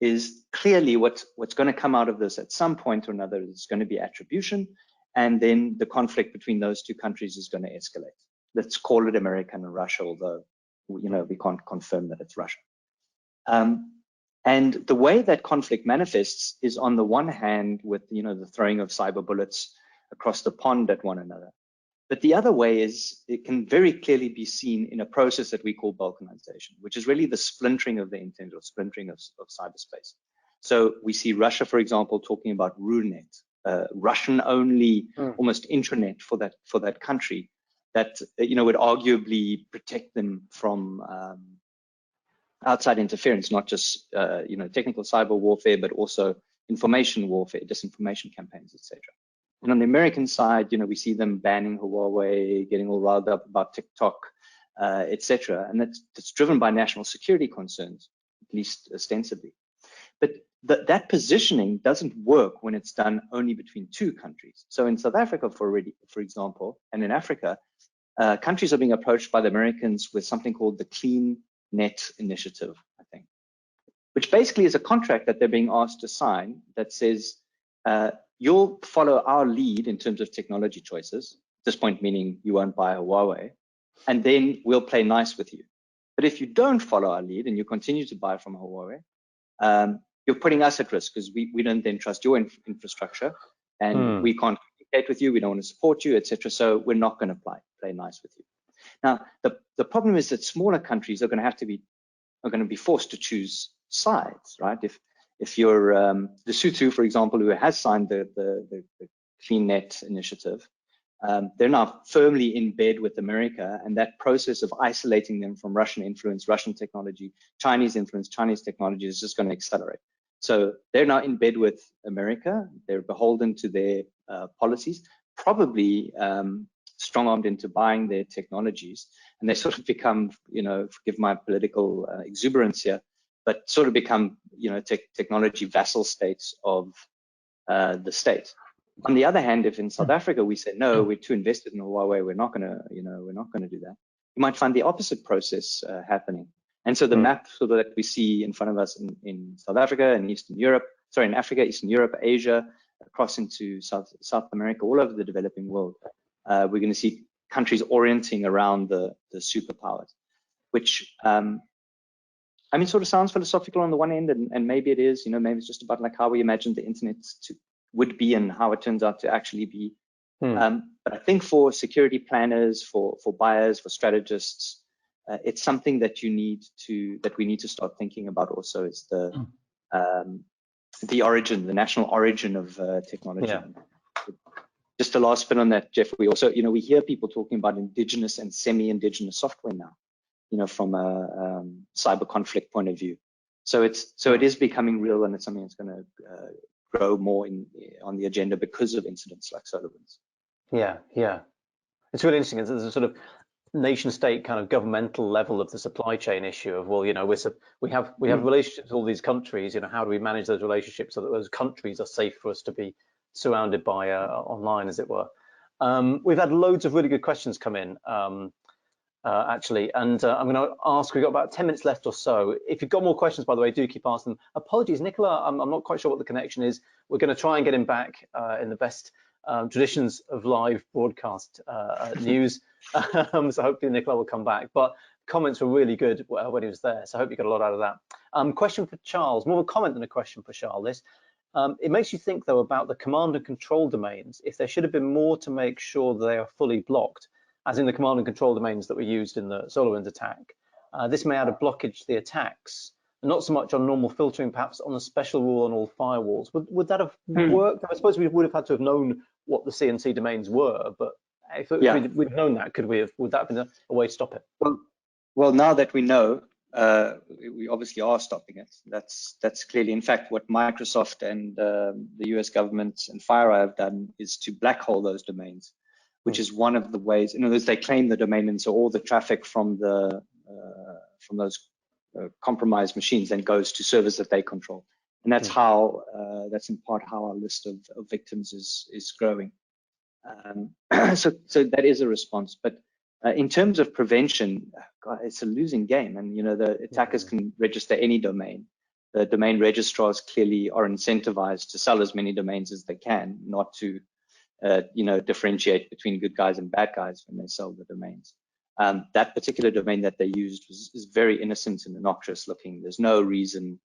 is clearly what's going to come out of this at some point or another is going to be attribution, and then the conflict between those two countries is going to escalate. Let's call it American and Russia, although we can't confirm that it's Russia. And the way that conflict manifests is, on the one hand, with the throwing of cyber bullets across the pond at one another, but the other way is it can very clearly be seen in a process that we call balkanization, which is really the splintering of the internet or splintering of cyberspace. So we see Russia, for example, talking about RUNET, Russian-only almost intranet for that country that would arguably protect them from outside interference, not just technical cyber warfare, but also information warfare, disinformation campaigns, etc. And on the American side, we see them banning Huawei, getting all riled up about TikTok, etc. And that's driven by national security concerns, at least ostensibly. But that positioning doesn't work when it's done only between two countries. So in South Africa, for example, and in Africa, countries are being approached by the Americans with something called the Clean Net Initiative, I think, which basically is a contract that they're being asked to sign that says, you'll follow our lead in terms of technology choices, at this point meaning you won't buy a Huawei, and then we'll play nice with you. But if you don't follow our lead and you continue to buy from Huawei, you're putting us at risk, because we don't then trust your infrastructure, and we can't communicate with you, we don't want to support you, etc. So we're not going to play nice with you. Now, the problem is that smaller countries are going to be forced to choose sides, right? If you're Lesotho, for example, who has signed the Clean Net initiative, they're now firmly in bed with America, and that process of isolating them from Russian influence, Russian technology, Chinese influence, Chinese technology is just going to accelerate. So they're now in bed with America. They're beholden to their policies, probably strong-armed into buying their technologies, and they sort of become, forgive my political exuberance here, but sort of become, technology vassal states of the state. On the other hand, if in South Africa we say, no, we're too invested in Huawei, we're not going to do that, you might find the opposite process happening. And so the map that we see in front of us in South Africa and in Africa, Eastern Europe, Asia, across into South America, all over the developing world, we're going to see countries orienting around the superpowers, which sort of sounds philosophical on the one end, and maybe it is, maybe it's just about like how we imagined the internet would be and how it turns out to actually be. But I think for security planners, for buyers, for strategists, it's something that we need to start thinking about also, is the national origin of technology. Yeah. Just a last spin on that, Jeff, we also, we hear people talking about indigenous and semi-indigenous software now, from a cyber conflict point of view. So it is becoming real, and it's something that's going to grow more on the agenda because of incidents like SolarWinds. Yeah. It's really interesting. There's a sort of nation-state kind of governmental level of the supply chain issue of, well, we have relationships with all these countries. How do we manage those relationships so that those countries are safe for us to be surrounded by online, as it were? We've had loads of really good questions come in, actually, and I'm going to ask. We've got about 10 minutes left or so. If you've got more questions, by the way, do keep asking them. Apologies, Nicolas, I'm not quite sure what the connection is. We're going to try and get him back in the best traditions of live broadcast news. So hopefully Nicolas will come back. But comments were really good when he was there, so I hope you got a lot out of that. Question for Charles, more of a comment than a question for Charl. This. It makes you think, though, about the command and control domains, if there should have been more to make sure they are fully blocked, as in the command and control domains that were used in the SolarWinds attack. This may add a blockage to the attacks, and not so much on normal filtering, perhaps on a special rule on all firewalls. Would that have worked? I suppose we would have had to have known what the CNC domains were, but if we'd known that, would that have been a way to stop it? Well, now that we know, we obviously are stopping it. That's clearly, in fact, what Microsoft and the US government and FireEye have done is to black hole those domains, which is one of the ways. In other words, they claim the domain, and so all the traffic from those compromised machines then goes to servers that they control, and that's how that's in part how our list of victims is growing. So that is a response, but in terms of prevention, God, it's a losing game, and the attackers can register any domain. The domain registrars clearly are incentivized to sell as many domains as they can, not to differentiate between good guys and bad guys when they sell the domains. That particular domain that they used is very innocent and innocuous looking. There's no reason,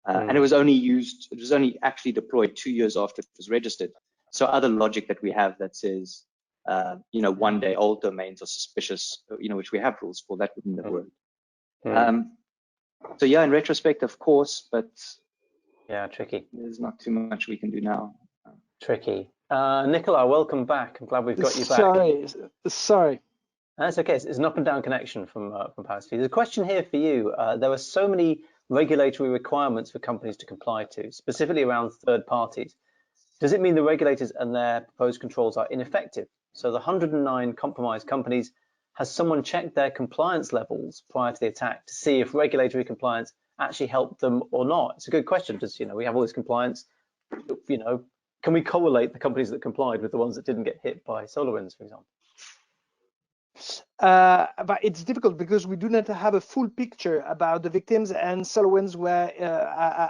and it was only actually deployed 2 years after it was registered. So other logic that we have that says, 1 day old domains are suspicious, which we have rules for, that wouldn't have worked. So yeah, in retrospect, of course, but yeah, tricky. There's not too much we can do now. Tricky. Nicolas, welcome back. I'm glad we've got you back. Sorry. That's okay. It's an up and down connection from Paris. There's a question here for you. There are so many regulatory requirements for companies to comply to, specifically around third parties. Does it mean the regulators and their proposed controls are ineffective? So the 109 compromised companies, has someone checked their compliance levels prior to the attack to see if regulatory compliance actually helped them or not? It's a good question, because we have all this compliance. Can we correlate the companies that complied with the ones that didn't get hit by SolarWinds, for example? But it's difficult because we do not have a full picture about the victims, and SolarWinds were,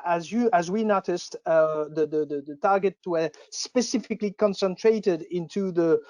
as we noticed, the target were specifically concentrated into the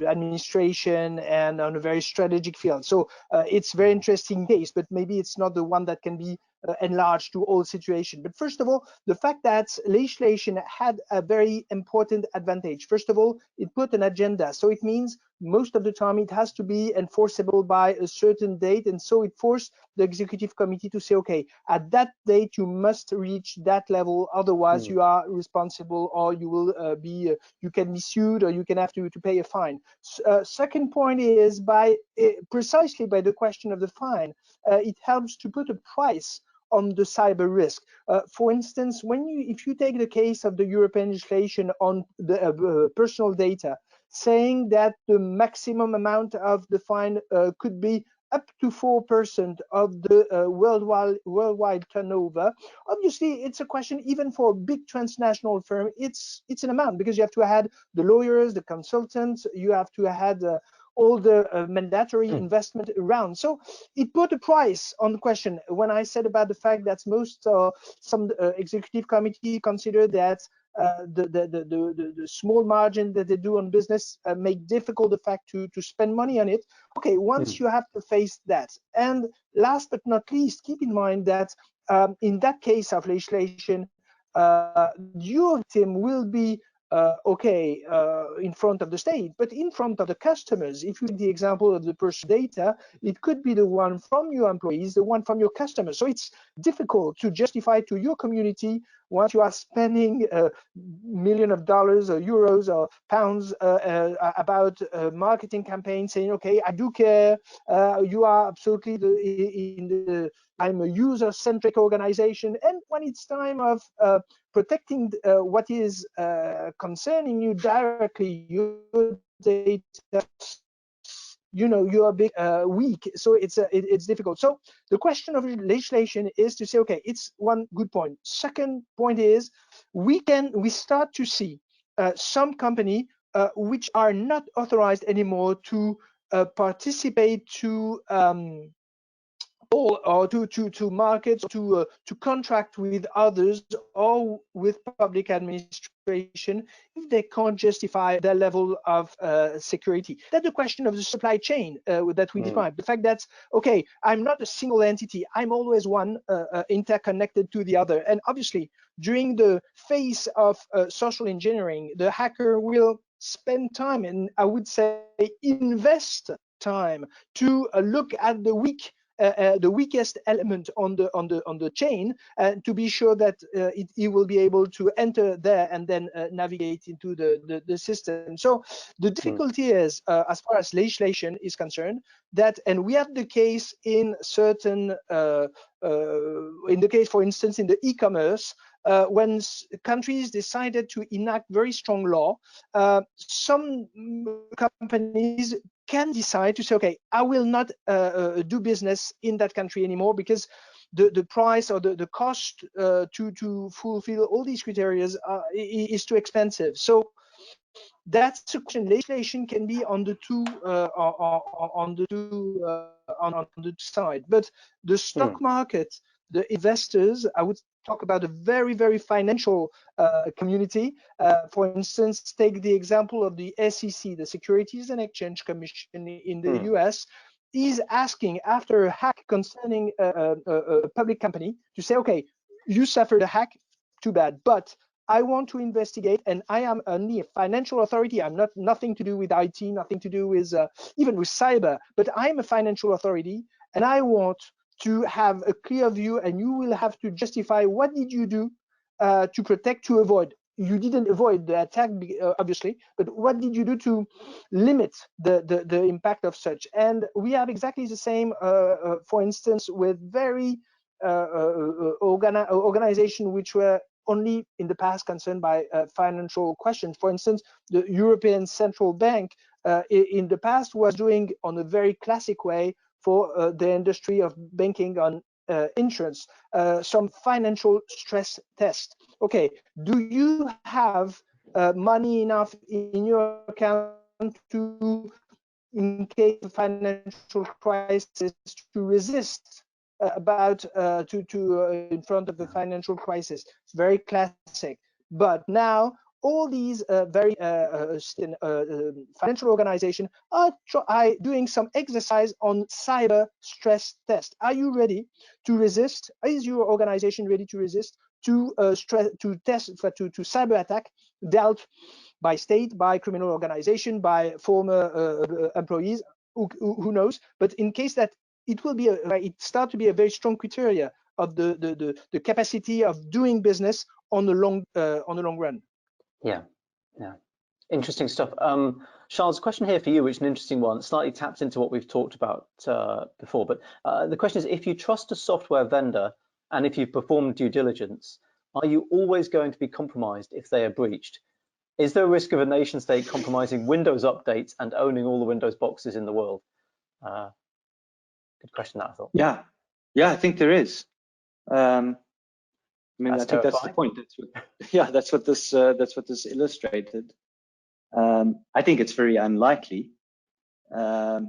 administration and on a very strategic field. So it's a very interesting case, but maybe it's not the one that can be enlarge to all situations. But first of all, the fact that legislation had a very important advantage. First of all, it put an agenda. So it means most of the time it has to be enforceable by a certain date. And so it forced the executive committee to say, okay, at that date, you must reach that level. Otherwise, you are responsible, or you will you can be sued, or you can have to pay a fine. Second point is precisely by the question of the fine, it helps to put a price on the cyber risk. For instance, if you take the case of the European legislation on the personal data, saying that the maximum amount of the fine could be up to 4% of the worldwide turnover. Obviously, it's a question, even for a big transnational firm, it's an amount, because you have to add the lawyers, the consultants, you have to add all the mandatory investment around. So it put a price on the question. When I said about the fact that some executive committee consider that the small margin that they do on business make difficult the fact to spend money on it. Okay, once you have to face that. And last but not least, keep in mind that in that case of legislation, your victim will be in front of the state, but in front of the customers. If you take the example of the personal data, it could be the one from your employees, the one from your customers. So it's difficult to justify to your community once you are spending millions of dollars or euros or pounds about marketing campaigns, saying, okay, I do care, you are absolutely I'm a user-centric organization. And when it's time of protecting what is concerning you directly, your data, you're a bit weak. So it's difficult. So the question of legislation is to say, okay, it's one good point. Second point is we start to see some company which are not authorized anymore to participate to or to markets, to contract with others or with public administration if they can't justify their level of security. That's the question of the supply chain that we described. The fact that, okay, I'm not a single entity, I'm always one interconnected to the other. And obviously, during the phase of social engineering, the hacker will spend time, and I would say invest time, to look at the weakest element on the chain, to be sure that he will be able to enter there and then navigate into the system. So the difficulty is, as far as legislation is concerned, that, and we have the case in certain, in the case, for instance, in the e-commerce, when countries decided to enact very strong law, some companies can decide to say, okay, I will not do business in that country anymore because the price or the cost to fulfill all these criteria is too expensive. So that's a question. Legislation can be on the two side, but the stock market, the investors, I would talk about a very, very financial community. For instance, take the example of the SEC, the Securities and Exchange Commission in the US, is asking after a hack concerning a public company to say, okay, you suffered a hack, too bad, but I want to investigate, and I am only a financial authority. I'm nothing to do with IT, nothing to do with even with cyber, but I'm a financial authority, and I want to have a clear view, and you will have to justify what did you do to protect, to avoid. You didn't avoid the attack, obviously, but what did you do to limit the impact of such? And we have exactly the same, for instance, with very organizations which were only in the past concerned by financial questions. For instance, the European Central Bank in the past was doing on a very classic way for the industry of banking on insurance, some financial stress test. Okay, do you have money enough in your account to, in case of financial crisis, to resist in front of the financial crisis? It's very classic. But now all these very financial organizations are doing some exercise on cyber stress test. Are you ready to resist? Is your organization ready to resist to cyber attack dealt by state, by criminal organization, by former employees? Who knows? But in case that it will be it start to be a very strong criteria of the capacity of doing business on the long run. Yeah. Interesting stuff. Charles, a question here for you, which is an interesting one, slightly taps into what we've talked about before. But the question is, if you trust a software vendor and if you've performed due diligence, are you always going to be compromised if they are breached? Is there a risk of a nation state compromising Windows updates and owning all the Windows boxes in the world? Good question, that I thought. Yeah, I think there is. I mean, That's I think that's the point. That's what this illustrated. I think it's very unlikely, but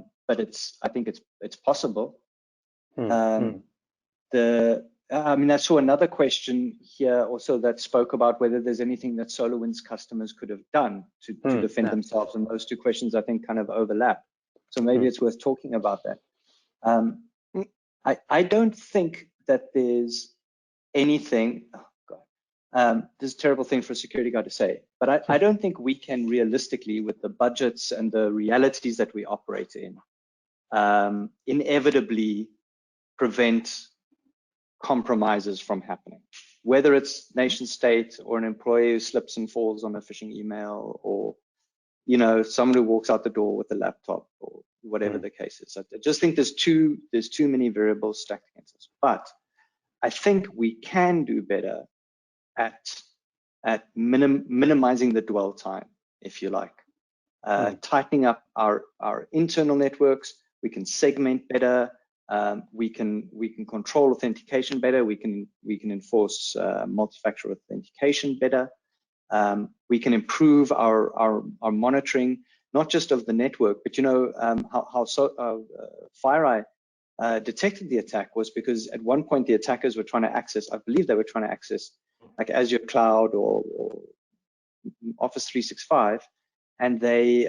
I think it's possible. I mean, I saw another question here also that spoke about whether there's anything that SolarWinds customers could have done to defend themselves, and those two questions I think kind of overlap. So maybe it's worth talking about that. I don't think that there's anything. This is a terrible thing for a security guard to say, but I don't think we can realistically, with the budgets and the realities that we operate in, inevitably prevent compromises from happening. Whether it's nation state or an employee who slips and falls on a phishing email, or someone who walks out the door with a laptop, or whatever the case is. I just think there's too many variables stacked against us. But I think we can do better at minimizing the dwell time, if you like, tightening up our internal networks. We can segment better. We can control authentication better. We can enforce multi-factor authentication better. We can improve our monitoring, not just of the network, but how FireEye detected the attack was because at one point the attackers were trying to access, I believe they were trying to access like Azure Cloud or Office 365, and they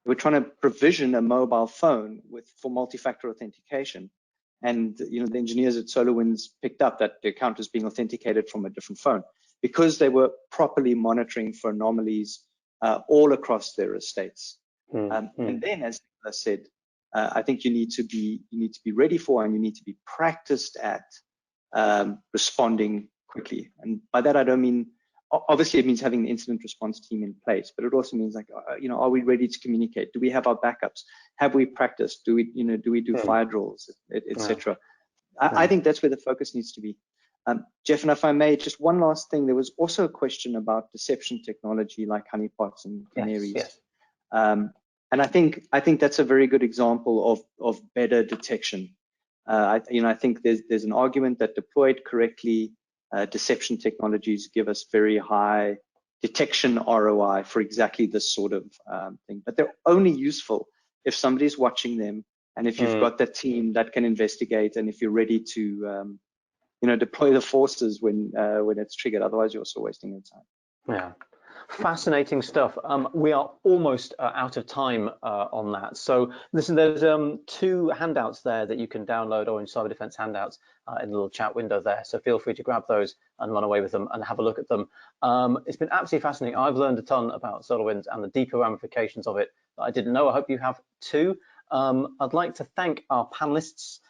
were trying to provision a mobile phone for multi-factor authentication. And the engineers at SolarWinds picked up that the account was being authenticated from a different phone because they were properly monitoring for anomalies all across their estates. And then, as Nicolas said, I think you need to be ready for, and you need to be practiced at responding quickly. And by that I don't mean, obviously it means having an incident response team in place, but it also means like, are we ready to communicate? Do we have our backups? Have we practiced? Do we do fire drills, etc.? I think that's where the focus needs to be. Jeff, and if I may, just one last thing. There was also a question about deception technology like honeypots and canaries. Yes. And I think that's a very good example of better detection. I think there's an argument that deployed correctly, deception technologies give us very high detection ROI for exactly this sort of thing. But they're only useful if somebody's watching them, and if you've got that team that can investigate, and if you're ready to deploy the forces when it's triggered. Otherwise, you're also wasting your time. Yeah. Fascinating stuff. We are almost out of time on that. So listen, there's two handouts there that you can download, Orange Cyber Defense handouts in the little chat window there. So feel free to grab those and run away with them and have a look at them. It's been absolutely fascinating. I've learned a ton about SolarWinds and the deeper ramifications of it that I didn't know. I hope you have too. I'd like to thank our panelists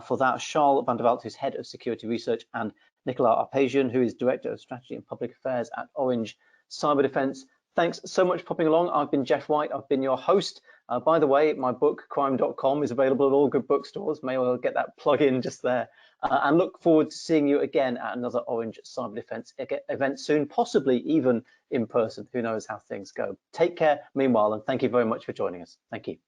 for that. Charl van der Walt, who's Head of Security Research, and Nicolas Arpagian, who is Director of Strategy and Public Affairs at Orange Cyber Defense. Thanks so much for popping along. I've been Jeff White. I've been your host. By the way, my book, crime.com, is available at all good bookstores. May well get that plug in just there. And look forward to seeing you again at another Orange Cyber Defense event soon, possibly even in person. Who knows how things go. Take care meanwhile, and thank you very much for joining us. Thank you.